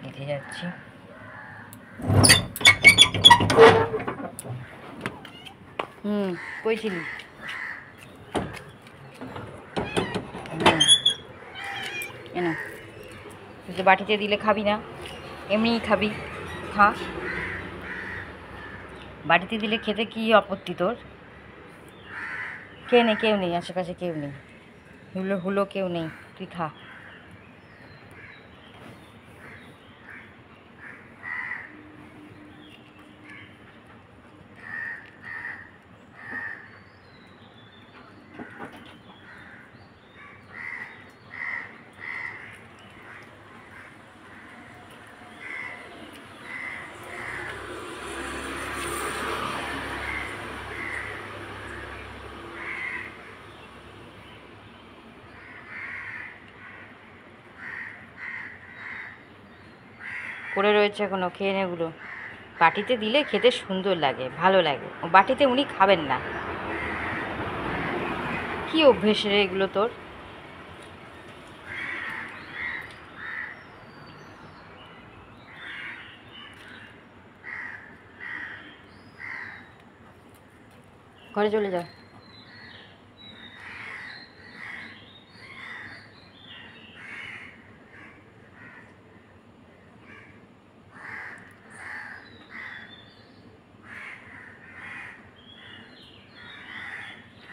দিতে যাচ্ছি। কইছিলি এনা তুই তো বাটিতে দিলে খাবি না, এমনিই খাবি, খা। বাটিতে দিলে খেতে কি আপত্তি তোর? কে নেই, কেউ নেই আশেপাশে, কেউ নেই, হুলো হুলো কেউ নেই, তুই খা। পড়ে রয়েছে এখনো, খেয়ে নে এগুলো। বাটিতে দিলে খেতে সুন্দর লাগে, ভালো লাগে। বাটিতে উনি খাবেন না। কি অভ্যেস রে এগুলো তোর? ঘরে চলে যাও।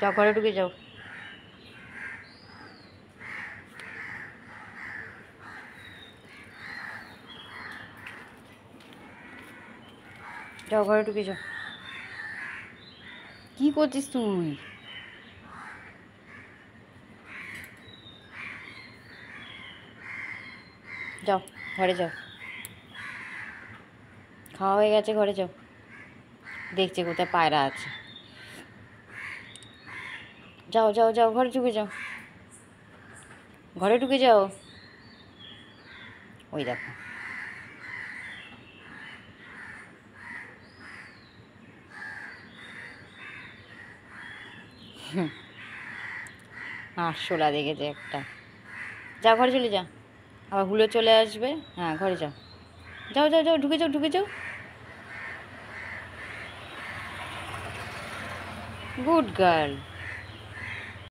যাও ঘরে ঢুকে যাও। যাও ঘরে ঢুকে যাও। কি করছিস তুই? যাও ঘরে যাও, খাওয়া হয়ে গেছে, ঘরে যাও। দেখছে কোথায় পায়রা আছে। যাও যাও যাও ঘরে ঢুকে যাও, ঘরে ঢুকে যাও। ওই দেখো, আরশোলা দেখেছে একটা। যা ঘরে চলে যা, আবার হুলো চলে আসবে। হ্যাঁ ঘরে যাও, যাও যাও যাও, ঢুকে যাও ঢুকে যাও। Good girl.